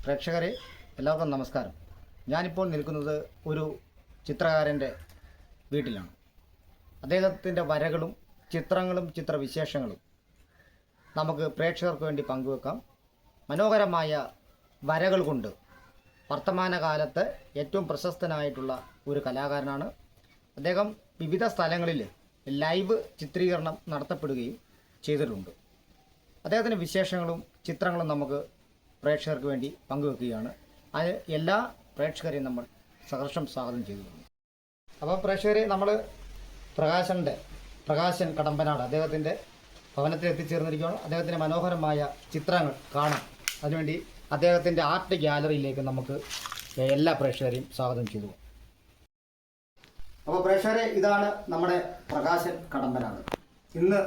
പ്രേക്ഷകരെ എല്ലാവർക്കും നമസ്കാരം. ഞാനിപ്പോൾ നിൽക്കുന്നത് ഒരു ചിത്രകാരൻ്റെ വീട്ടിലാണ്. അദ്ദേഹത്തിൻ്റെ വരകളും ചിത്രങ്ങളും ചിത്രവിശേഷങ്ങളും നമുക്ക് പ്രേക്ഷകർക്ക് വേണ്ടി പങ്കുവെക്കാം. മനോഹരമായ വരകൾ കൊണ്ട് വർത്തമാനകാലത്ത് ഏറ്റവും പ്രശസ്തനായിട്ടുള്ള ഒരു കലാകാരനാണ് അദ്ദേഹം. വിവിധ സ്ഥലങ്ങളിൽ ലൈവ് ചിത്രീകരണം നടത്തപ്പെടുകയും ചെയ്തിട്ടുണ്ട്. അദ്ദേഹത്തിൻ്റെ വിശേഷങ്ങളും ചിത്രങ്ങളും നമുക്ക് പ്രേക്ഷകർക്ക് വേണ്ടി പങ്കുവെക്കുകയാണ്. അത് എല്ലാ പ്രേക്ഷകരെയും നമ്മൾ സഹർഷം സ്വാഗതം ചെയ്തു. അപ്പോൾ പ്രേക്ഷകരെ, നമ്മൾ പ്രകാശൻ കടമ്പനാട് അദ്ദേഹത്തിൻ്റെ ഭവനത്തിൽ എത്തിച്ചേർന്നിരിക്കുകയാണ്. അദ്ദേഹത്തിൻ്റെ മനോഹരമായ ചിത്രങ്ങൾ കാണാം. അതിനുവേണ്ടി അദ്ദേഹത്തിൻ്റെ ആർട്ട് ഗ്യാലറിയിലേക്ക് നമുക്ക് എല്ലാ പ്രേക്ഷകരെയും സ്വാഗതം ചെയ്തു. അപ്പോൾ പ്രേക്ഷകരെ, ഇതാണ് നമ്മുടെ പ്രകാശൻ കടമ്പനാട്. ഇന്ന്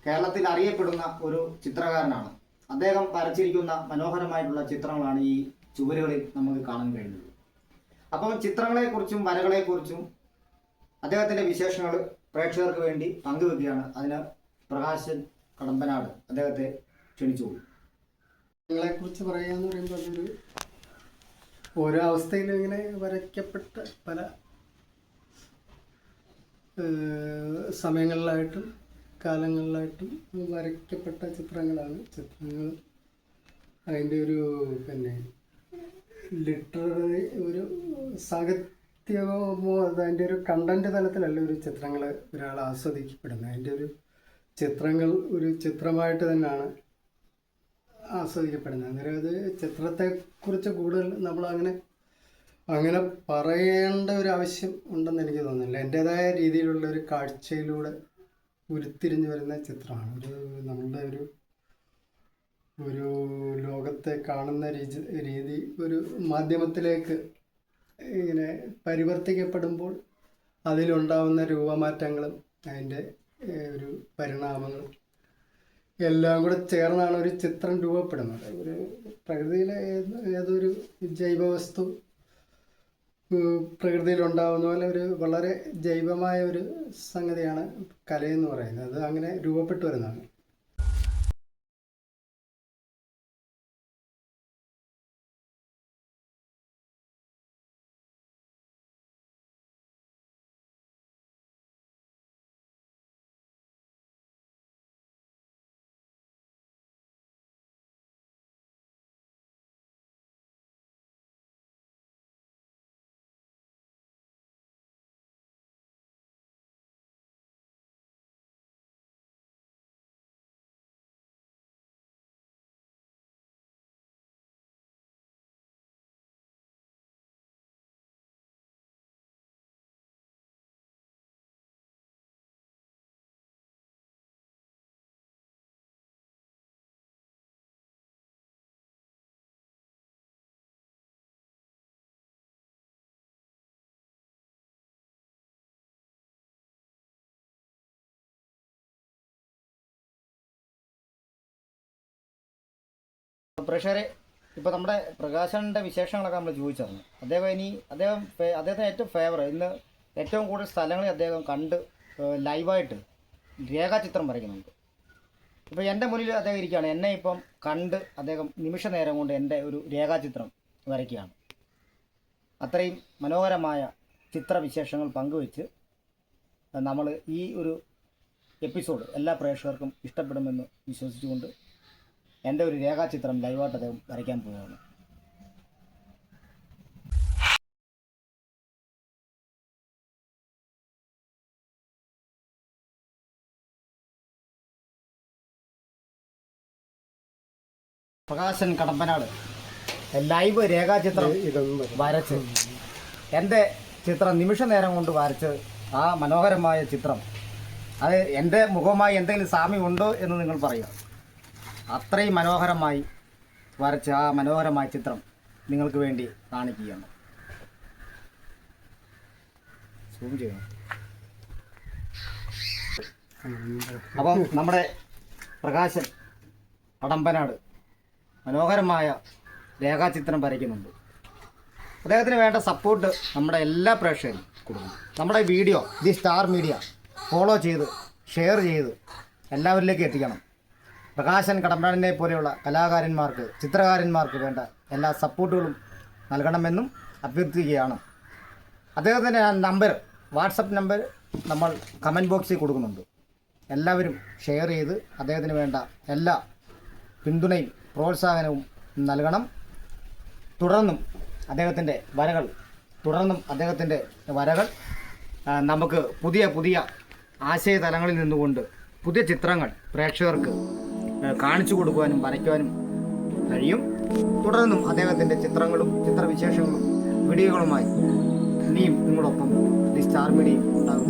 കേരളത്തിൽ അറിയപ്പെടുന്ന ഒരു ചിത്രകാരനാണ്. അദ്ദേഹം വരച്ചിരിക്കുന്ന മനോഹരമായിട്ടുള്ള ചിത്രങ്ങളാണ് ഈ ചുവരുകളിൽ നമുക്ക് കാണാൻ കഴിയുന്നത്. അപ്പം ചിത്രങ്ങളെക്കുറിച്ചും വരകളെക്കുറിച്ചും അദ്ദേഹത്തിൻ്റെ വിശേഷങ്ങൾ പ്രേക്ഷകർക്ക് വേണ്ടി പങ്കുവെക്കുകയാണ്. അതിന് പ്രകാശൻ കടമ്പനാട് അദ്ദേഹത്തെ ക്ഷണിച്ചുകൊള്ളു. ചിത്രങ്ങളെക്കുറിച്ച് പറയാന്ന് പറയുമ്പോൾ അതൊരു ഓരോ അവസ്ഥയിലും ഇങ്ങനെ വരയ്ക്കപ്പെട്ട പല സമയങ്ങളിലായിട്ടും കാലങ്ങളിലായിട്ടും വരയ്ക്കപ്പെട്ട ചിത്രങ്ങളാണ്. ചിത്രങ്ങൾ അതിൻ്റെ ഒരു ലിറ്റററി ഒരു സാഹിത്യമോ അതിൻ്റെ ഒരു കണ്ടന്റ് തലത്തിലല്ല ഒരു ചിത്രങ്ങൾ ഒരാൾ ആസ്വദിക്കപ്പെടുന്നത്. അതിൻ്റെ ഒരു ചിത്രങ്ങൾ ഒരു ചിത്രമായിട്ട് തന്നെയാണ് ആസ്വദിക്കപ്പെടുന്നത്. അന്നേരം അത് ചിത്രത്തെക്കുറിച്ച് കൂടുതൽ നമ്മൾ അങ്ങനെ പറയേണ്ട ഒരു ആവശ്യം ഉണ്ടെന്ന് എനിക്ക് തോന്നുന്നില്ല. എൻ്റേതായ രീതിയിലുള്ള ഒരു കാഴ്ചയിലൂടെ ഉരുത്തിരിഞ്ഞു വരുന്ന ചിത്രമാണ്. നമ്മളുടെ ഒരു ലോകത്തെ കാണുന്ന രീതി ഒരു മാധ്യമത്തിലേക്ക് ഇങ്ങനെ പരിവർത്തിക്കപ്പെടുമ്പോൾ അതിലുണ്ടാവുന്ന രൂപമാറ്റങ്ങളും അതിൻ്റെ ഒരു പരിണാമങ്ങളും എല്ലാം കൂടെ ചേർന്നാണ് ഒരു ചിത്രം രൂപപ്പെടുന്നത്. ഒരു പ്രകൃതിയിലെ ഏതൊരു ജൈവവസ്തു പ്രകൃതിയിലുണ്ടാവുന്ന പോലെ ഒരു വളരെ ജൈവമായ ഒരു സംഗതിയാണ് കലയെന്ന് പറയുന്നത്. അത് അങ്ങനെ രൂപപ്പെട്ടു വരുന്നതാണ്. പ്രേക്ഷകരെ, ഇപ്പോൾ നമ്മുടെ പ്രകാശൻ്റെ വിശേഷങ്ങളൊക്കെ നമ്മൾ ചോദിച്ചറിഞ്ഞു. അദ്ദേഹത്തിന് ഏറ്റവും ഇന്ന് ഏറ്റവും കൂടുതൽ സ്ഥലങ്ങളിൽ അദ്ദേഹം കണ്ട് ലൈവായിട്ട് രേഖാചിത്രം വരയ്ക്കുന്നുണ്ട്. ഇപ്പോൾ എൻ്റെ മുന്നിൽ അദ്ദേഹം ഇരിക്കുകയാണ്. എന്നെ ഇപ്പം കണ്ട് അദ്ദേഹം നിമിഷ നേരം കൊണ്ട് എൻ്റെ ഒരു രേഖാചിത്രം വരയ്ക്കുകയാണ്. അത്രയും മനോഹരമായ ചിത്രവിശേഷങ്ങൾ പങ്കുവെച്ച് നമ്മൾ ഈ ഒരു എപ്പിസോഡ് എല്ലാ പ്രേക്ഷകർക്കും ഇഷ്ടപ്പെടുമെന്ന് വിശ്വസിച്ചുകൊണ്ട് എൻ്റെ ഒരു രേഖാചിത്രം ലൈവായിട്ട് അദ്ദേഹം വരയ്ക്കാൻ പോവുകയാണ്. പ്രകാശൻ കടമ്പനാട് ലൈവ് രേഖാചിത്രം വരച്ച് എൻ്റെ ചിത്രം നിമിഷ നേരം കൊണ്ട് വരച്ച് ആ മനോഹരമായ ചിത്രം, അത് എൻ്റെ മുഖവുമായി എന്തെങ്കിലും സാമ്യമുണ്ടോ എന്ന് നിങ്ങൾ പറയുക. അത്രയും മനോഹരമായി വരച്ച ആ മനോഹരമായ ചിത്രം നിങ്ങൾക്ക് വേണ്ടി കാണിക്കുകയാണ്. സൂം ചെയ്യണം. അപ്പം നമ്മുടെ പ്രകാശൻ കടമ്പനാട് മനോഹരമായ രേഖാചിത്രം വരയ്ക്കുന്നുണ്ട്. അദ്ദേഹത്തിന് വേണ്ട സപ്പോർട്ട് നമ്മുടെ എല്ലാ പ്രേക്ഷകരും കൊടുക്കണം. നമ്മുടെ video the star media follow ചെയ്ത് ഷെയർ ചെയ്ത് എല്ലാവരിലേക്ക് എത്തിക്കണം. പ്രകാശൻ കടമ്പനാടിനെ പോലെയുള്ള കലാകാരന്മാർക്ക്, ചിത്രകാരന്മാർക്ക് വേണ്ട എല്ലാ സപ്പോർട്ടുകളും നൽകണമെന്നും അഭ്യർത്ഥിക്കുകയാണ്. അദ്ദേഹത്തിൻ്റെ നമ്പർ, വാട്സപ്പ് നമ്പർ നമ്മൾ കമൻറ്റ് ബോക്സിൽ കൊടുക്കുന്നുണ്ട്. എല്ലാവരും ഷെയർ ചെയ്ത് അദ്ദേഹത്തിന് വേണ്ട എല്ലാ പിന്തുണയും പ്രോത്സാഹനവും നൽകണം. തുടർന്നും അദ്ദേഹത്തിൻ്റെ വരകൾ നമുക്ക് പുതിയ പുതിയ ആശയതലങ്ങളിൽ നിന്നുകൊണ്ട് പുതിയ ചിത്രങ്ങൾ പ്രേക്ഷകർക്ക് കാണിച്ചു കൊടുക്കുവാനും വരയ്ക്കുവാനും കഴിയും. തുടർന്നും അദ്ദേഹത്തിൻ്റെ ചിത്രങ്ങളും ചിത്രവിശേഷങ്ങളും വീഡിയോകളുമായി ഇനിയും നിങ്ങളൊപ്പം ദി സ്റ്റാർ മീഡിയ ഉണ്ടാകും.